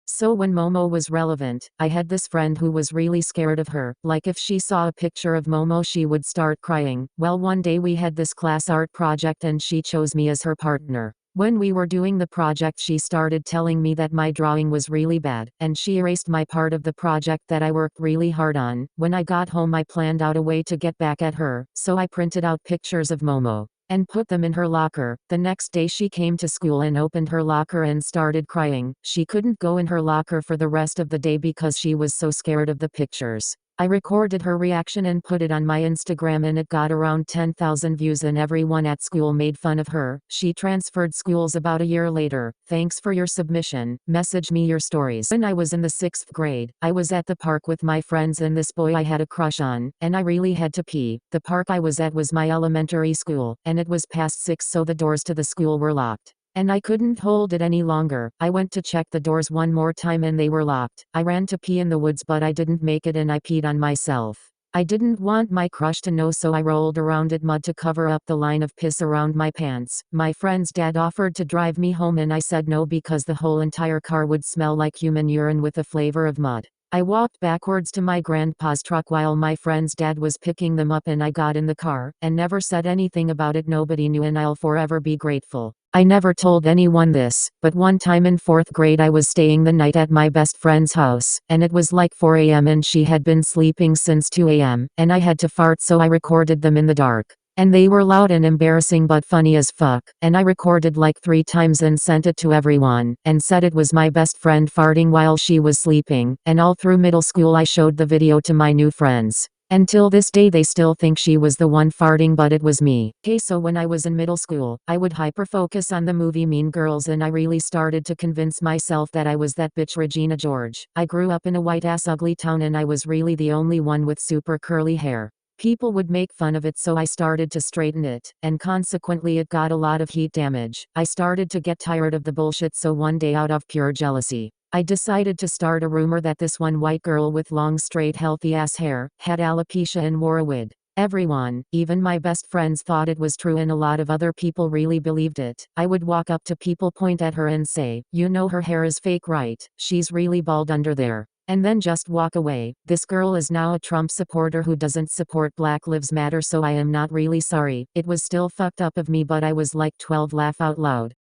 So when Momo was relevant, I had this friend who was really scared of her, like if she saw a picture of Momo she would start crying. Well, one day we had this class art project and she chose me as her partner. When we were doing the project she started telling me that my drawing was really bad, and she erased my part of the project that I worked really hard on. When I got home I planned out a way to get back at her, so I printed out pictures of Momo and put them in her locker. The next day she came to school and opened her locker and started crying. She couldn't go in her locker for the rest of the day because she was so scared of the pictures. I recorded her reaction and put it on my Instagram and it got around 10,000 views and everyone at school made fun of her. She transferred schools about a year later. Thanks for your submission. Message me your stories. When I was in the 6th grade, I was at the park with my friends and this boy I had a crush on, and I really had to pee. The park I was at was my elementary school, and it was past 6 so the doors to the school were locked. And I couldn't hold it any longer. I went to check the doors one more time and they were locked. I ran to pee in the woods but I didn't make it and I peed on myself. I didn't want my crush to know so I rolled around in mud to cover up the line of piss around my pants. My friend's dad offered to drive me home and I said no because the whole entire car would smell like human urine with the flavor of mud. I walked backwards to my grandpa's truck while my friend's dad was picking them up and I got in the car, and never said anything about it. Nobody knew and I'll forever be grateful. I never told anyone this, but one time in 4th grade I was staying the night at my best friend's house, and it was like 4 a.m. and she had been sleeping since 2 a.m., and I had to fart so I recorded them in the dark. And they were loud and embarrassing but funny as fuck, and I recorded like 3 times and sent it to everyone, and said it was my best friend farting while she was sleeping, and all through middle school I showed the video to my new friends. Until this day they still think she was the one farting but it was me. Okay, so when I was in middle school, I would hyper-focus on the movie Mean Girls and I really started to convince myself that I was that bitch Regina George. I grew up in a white-ass ugly town and I was really the only one with super curly hair. People would make fun of it so I started to straighten it, and consequently it got a lot of heat damage. I started to get tired of the bullshit so one day out of pure jealousy, I decided to start a rumor that this one white girl with long straight healthy ass hair, had alopecia and wore a wig. Everyone, even my best friends thought it was true and a lot of other people really believed it. I would walk up to people, point at her and say, "You know her hair is fake, right? She's really bald under there." And then just walk away. This girl is now a Trump supporter who doesn't support Black Lives Matter, so I am not really sorry. It was still fucked up of me but I was like 12, laugh out loud.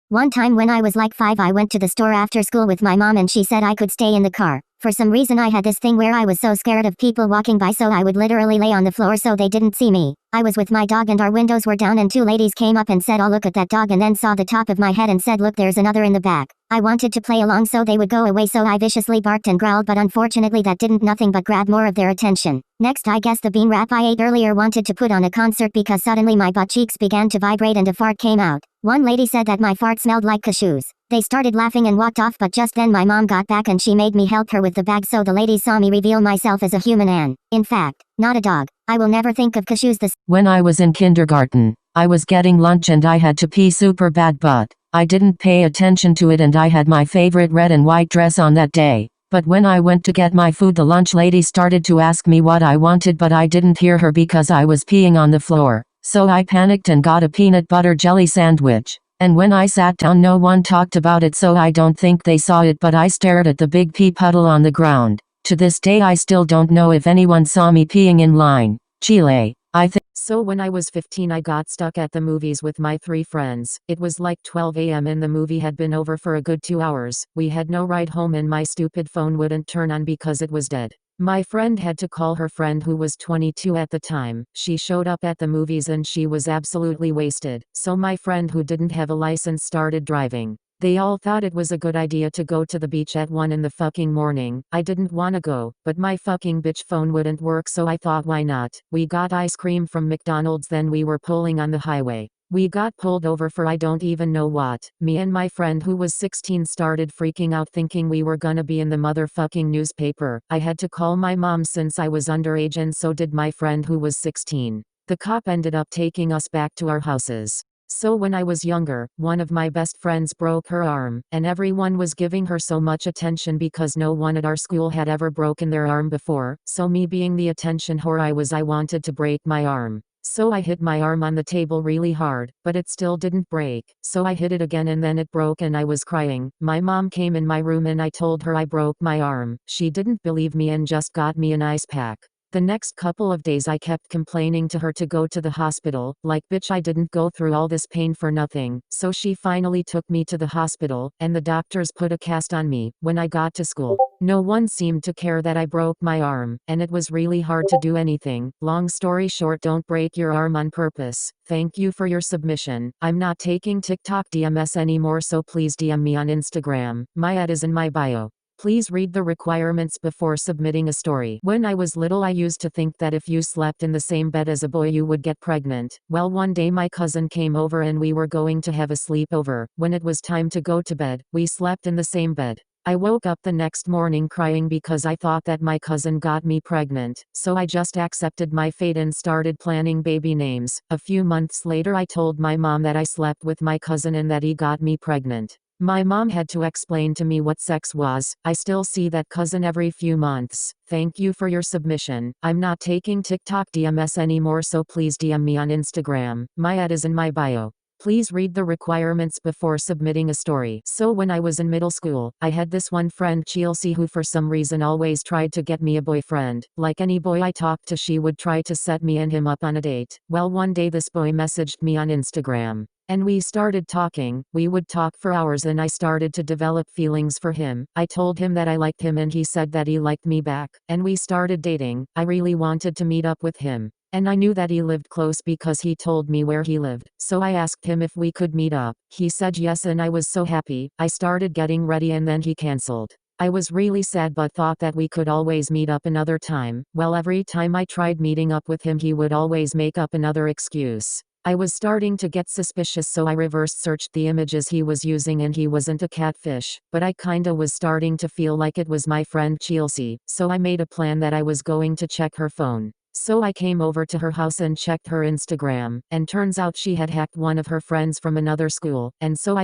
One time when I was like 5 I went to the store after school with my mom and she said I could stay in the car. For some reason I had this thing where I was so scared of people walking by so I would literally lay on the floor so they didn't see me. I was with my dog and our windows were down and 2 ladies came up and said, "Oh, look at that dog," and then saw the top of my head and said, "Look, there's another in the back." I wanted to play along so they would go away so I viciously barked and growled but unfortunately that didn't nothing but grab more of their attention. Next I guess the bean wrap I ate earlier wanted to put on a concert because suddenly my butt cheeks began to vibrate and a fart came out. One lady said that my fart smelled like cashews. They started laughing and walked off but just then my mom got back and she made me help her with the bag so the ladies saw me reveal myself as a human and, in fact, not a dog. I will never think of cashews this. When I was in kindergarten, I was getting lunch and I had to pee super bad but I didn't pay attention to it and I had my favorite red and white dress on that day. But when I went to get my food the lunch lady started to ask me what I wanted but I didn't hear her because I was peeing on the floor. So I panicked and got a peanut butter jelly sandwich. And when I sat down no one talked about it so I don't think they saw it but I stared at the big pee puddle on the ground. To this day I still don't know if anyone saw me peeing in line. Chile, I think. So when I was 15 I got stuck at the movies with my 3 friends. It was like 12 a.m. and the movie had been over for a good 2 hours. We had no ride home and my stupid phone wouldn't turn on because it was dead. My friend had to call her friend who was 22 at the time. She showed up at the movies and she was absolutely wasted. So my friend who didn't have a license started driving. They all thought it was a good idea to go to the beach at 1 in the fucking morning. I didn't wanna go, but my fucking bitch phone wouldn't work so I thought why not. We got ice cream from McDonald's then we were pulling on the highway. We got pulled over for I don't even know what. Me and my friend who was 16 started freaking out thinking we were gonna be in the motherfucking newspaper. I had to call my mom since I was underage and so did my friend who was 16. The cop ended up taking us back to our houses. So when I was younger, one of my best friends broke her arm, and everyone was giving her so much attention because no one at our school had ever broken their arm before, so me being the attention whore I wanted to break my arm. So I hit my arm on the table really hard, but it still didn't break, so I hit it again and then it broke and I was crying. My mom came in my room and I told her I broke my arm. She didn't believe me and just got me an ice pack. The next couple of days I kept complaining to her to go to the hospital, like bitch I didn't go through all this pain for nothing, so she finally took me to the hospital, and the doctors put a cast on me. When I got to school, no one seemed to care that I broke my arm, and it was really hard to do anything. Long story short, don't break your arm on purpose. Thank you for your submission. I'm not taking TikTok DMs anymore, so please DM me on Instagram. My ad is in my bio. Please read the requirements before submitting a story. When I was little I used to think that if you slept in the same bed as a boy you would get pregnant. Well, one day my cousin came over and we were going to have a sleepover. When it was time to go to bed, we slept in the same bed. I woke up the next morning crying because I thought that my cousin got me pregnant, so I just accepted my fate and started planning baby names. A few months later I told my mom that I slept with my cousin and that he got me pregnant. My mom had to explain to me what sex was. I still see that cousin every few months. Thank you for your submission. I'm not taking TikTok DMs anymore, so please DM me on Instagram. My ad is in my bio. Please read the requirements before submitting a story. So when I was in middle school, I had this one friend Chelsea who for some reason always tried to get me a boyfriend. Like any boy I talked to, she would try to set me and him up on a date. Well, one day this boy messaged me on Instagram. And we started talking. We would talk for hours and I started to develop feelings for him. I told him that I liked him and he said that he liked me back. And we started dating. I really wanted to meet up with him. And I knew that he lived close because he told me where he lived. So I asked him if we could meet up. He said yes and I was so happy. I started getting ready and then he canceled. I was really sad but thought that we could always meet up another time. Well, every time I tried meeting up with him he would always make up another excuse. I was starting to get suspicious, so I reverse searched the images he was using and he wasn't a catfish, but I kinda was starting to feel like it was my friend Chelsea, so I made a plan that I was going to check her phone. So I came over to her house and checked her Instagram, and turns out she had hacked one of her friends from another school, and so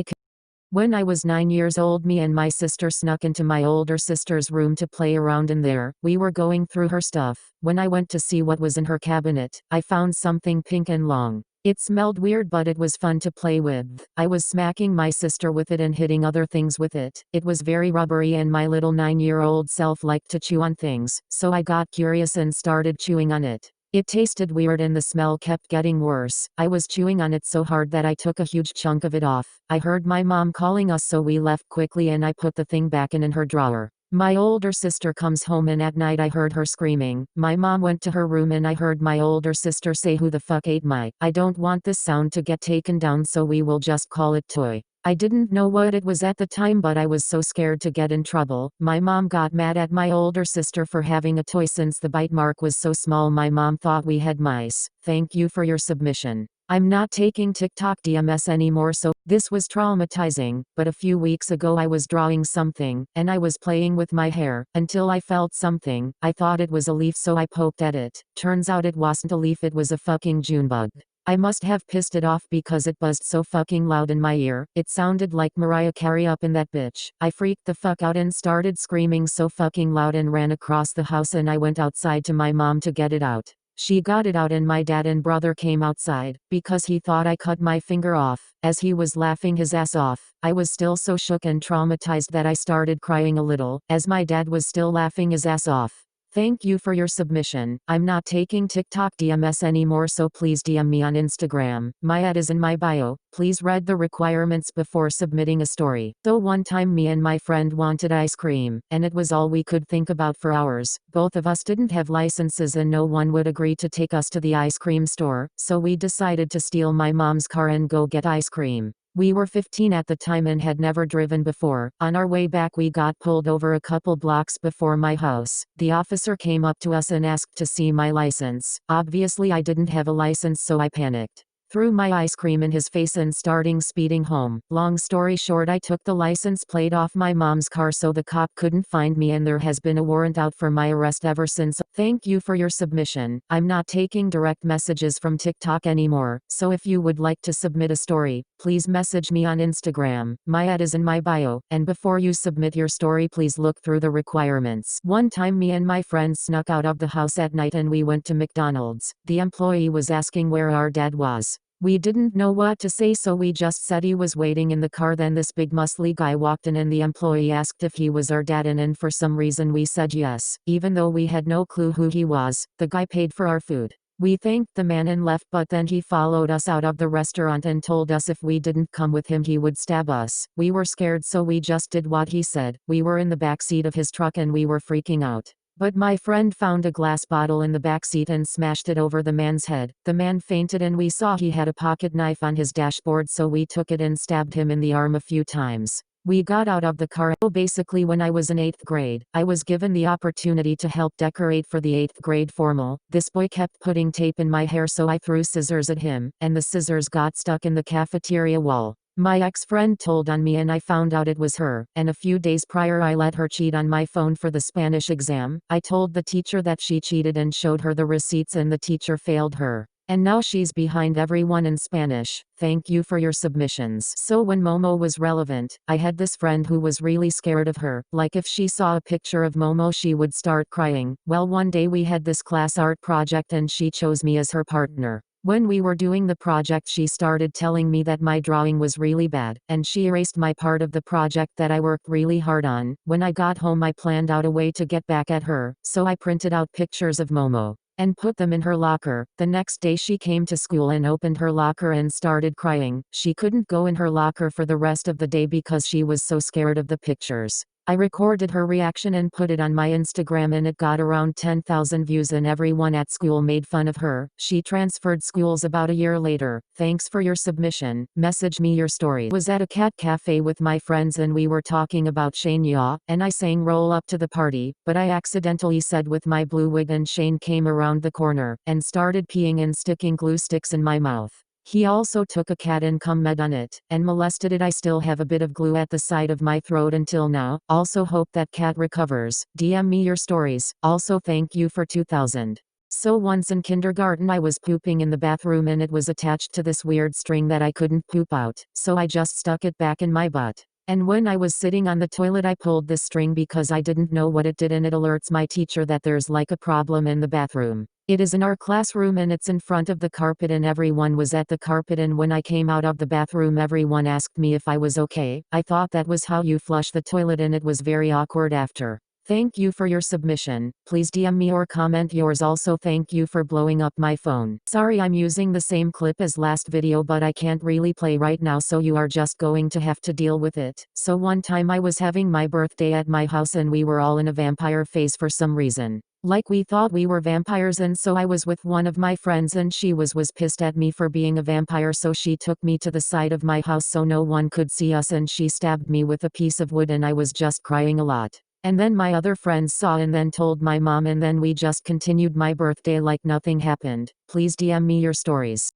when I was 9 years old, me and my sister snuck into my older sister's room to play around in there. We were going through her stuff. When I went to see what was in her cabinet, I found something pink and long. It smelled weird but it was fun to play with. I was smacking my sister with it and hitting other things with it. It was very rubbery and my little 9-year-old self liked to chew on things, so I got curious and started chewing on it. It tasted weird and the smell kept getting worse. I was chewing on it so hard that I took a huge chunk of it off. I heard my mom calling us, so we left quickly and I put the thing back in her drawer. My older sister comes home and at night I heard her screaming. My mom went to her room and I heard my older sister say, "Who the fuck ate my? I don't want this sound to get taken down, so we will just call it toy." I didn't know what it was at the time, but I was so scared to get in trouble. My mom got mad at my older sister for having a toy since the bite mark was so small my mom thought we had mice. Thank you for your submission. I'm not taking TikTok DMs anymore, so this was traumatizing, but a few weeks ago I was drawing something, and I was playing with my hair, until I felt something. I thought it was a leaf, so I poked at it. Turns out it wasn't a leaf, it was a fucking June bug. I must have pissed it off because it buzzed so fucking loud in my ear. It sounded like Mariah Carey up in that bitch. I freaked the fuck out and started screaming so fucking loud and ran across the house, and I went outside to my mom to get it out. She got it out and my dad and brother came outside, because he thought I cut my finger off. As he was laughing his ass off, I was still so shook and traumatized that I started crying a little, as my dad was still laughing his ass off. Thank you for your submission. I'm not taking TikTok DMs anymore, so please DM me on Instagram. My ad is in my bio. Please read the requirements before submitting a story. So one time me and my friend wanted ice cream, and it was all we could think about for hours. Both of us didn't have licenses and no one would agree to take us to the ice cream store, so we decided to steal my mom's car and go get ice cream. We were 15 at the time and had never driven before. On our way back we got pulled over a couple blocks before my house. The officer came up to us and asked to see my license. Obviously I didn't have a license, so I panicked. Threw my ice cream in his face and starting speeding home. Long story short, I took the license plate off my mom's car so the cop couldn't find me, and there has been a warrant out for my arrest ever since. Thank you for your submission. I'm not taking direct messages from TikTok anymore, so if you would like to submit a story, please message me on Instagram. My ad is in my bio, and before you submit your story, please look through the requirements. One time me and my friend snuck out of the house at night and we went to McDonald's. The employee was asking where our dad was. We didn't know what to say, so we just said he was waiting in the car. Then this big muscly guy walked in and the employee asked if he was our dad, and for some reason we said yes. Even though we had no clue who he was, the guy paid for our food. We thanked the man and left, but then he followed us out of the restaurant and told us if we didn't come with him he would stab us. We were scared, so we just did what he said. We were in the back seat of his truck and we were freaking out. But my friend found a glass bottle in the backseat and smashed it over the man's head. The man fainted and we saw he had a pocket knife on his dashboard, so we took it and stabbed him in the arm a few times. We got out of the car. Basically, when I was in 8th grade, I was given the opportunity to help decorate for the 8th grade formal. This boy kept putting tape in my hair, so I threw scissors at him, and the scissors got stuck in the cafeteria wall. My ex-friend told on me and I found out it was her, and a few days prior I let her cheat on my phone for the Spanish exam. I told the teacher that she cheated and showed her the receipts, and the teacher failed her. And now she's behind everyone in Spanish. Thank you for your submissions. So when Momo was relevant, I had this friend who was really scared of her. Like if she saw a picture of Momo she would start crying. Well, one day we had this class art project and she chose me as her partner. When we were doing the project she started telling me that my drawing was really bad, and she erased my part of the project that I worked really hard on. When I got home I planned out a way to get back at her, so I printed out pictures of Momo and put them in her locker. The next day she came to school and opened her locker and started crying. She couldn't go in her locker for the rest of the day because she was so scared of the pictures. I recorded her reaction and put it on my Instagram, and it got around 10,000 views and everyone at school made fun of her. She transferred schools about a year later. Thanks for your submission. Message me your story. Was at a cat cafe with my friends and we were talking about Shane Yaw, and I sang Roll Up to the Party, but I accidentally said with my blue wig, and Shane came around the corner and started peeing and sticking glue sticks in my mouth. He also took a cat and cum med on it, and molested it. I still have a bit of glue at the side of my throat until now. Also hope that cat recovers. DM me your stories. Also thank you for 2000. So once in kindergarten I was pooping in the bathroom and it was attached to this weird string that I couldn't poop out, so I just stuck it back in my butt. And when I was sitting on the toilet I pulled this string because I didn't know what it did, and it alerts my teacher that there's like a problem in the bathroom. It is in our classroom and it's in front of the carpet, and everyone was at the carpet, and when I came out of the bathroom everyone asked me if I was okay. I thought that was how you flush the toilet and it was very awkward after. Thank you for your submission. Please DM me or comment yours. Also thank you for blowing up my phone. Sorry I'm using the same clip as last video, but I can't really play right now, so you are just going to have to deal with it. So one time I was having my birthday at my house and we were all in a vampire phase for some reason. Like we thought we were vampires, and so I was with one of my friends and she was pissed at me for being a vampire, so she took me to the side of my house so no one could see us and she stabbed me with a piece of wood, and I was just crying a lot. And then my other friends saw and then told my mom, and then we just continued my birthday like nothing happened. Please DM me your stories.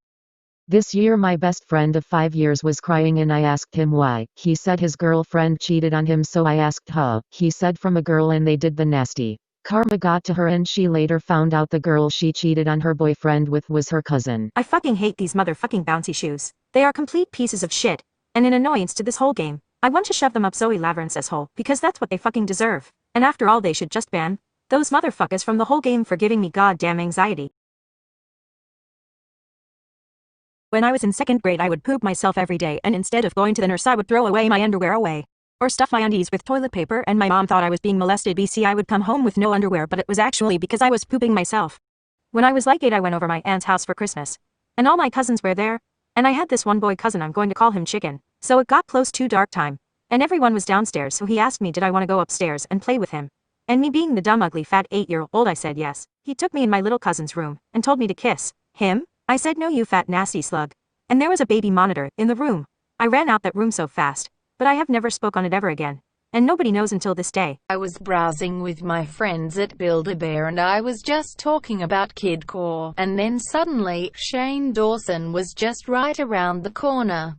This year my best friend of 5 years was crying and I asked him why. He said his girlfriend cheated on him, so I asked her. He said from a girl and they did the nasty. Karma got to her and she later found out the girl she cheated on her boyfriend with was her cousin. I fucking hate these motherfucking bouncy shoes. They are complete pieces of shit, and an annoyance to this whole game. I want to shove them up Zoe Lavren's asshole, because that's what they fucking deserve. And after all, they should just ban those motherfuckers from the whole game for giving me goddamn anxiety. When I was in 2nd grade I would poop myself every day, and instead of going to the nurse I would throw away my underwear away. Or stuff my undies with toilet paper, and my mom thought I was being molested. BC I would come home with no underwear, but it was actually because I was pooping myself. When I was like 8 I went over my aunt's house for Christmas. And all my cousins were there. And I had this one boy cousin, I'm going to call him Chicken. So it got close to dark time. And everyone was downstairs, so he asked me did I want to go upstairs and play with him. And me being the dumb ugly fat 8-year-old I said yes. He took me in my little cousin's room and told me to kiss him. I said no, you fat nasty slug. And there was a baby monitor in the room. I ran out that room so fast. But I have never spoke on it ever again. And nobody knows until this day. I was browsing with my friends at Build-A-Bear and I was just talking about kidcore, and then suddenly, Shane Dawson was just right around the corner.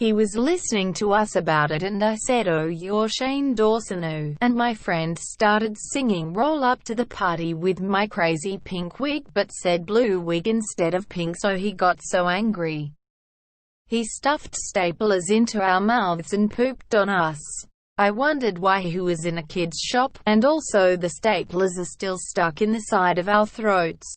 He was listening to us about it and I said, "Oh, you're Shane Dawson, oh," and my friend started singing Roll Up to the Party with my crazy pink wig but said blue wig instead of pink, so he got so angry. He stuffed staplers into our mouths and pooped on us. I wondered why he was in a kid's shop, and also the staplers are still stuck in the side of our throats.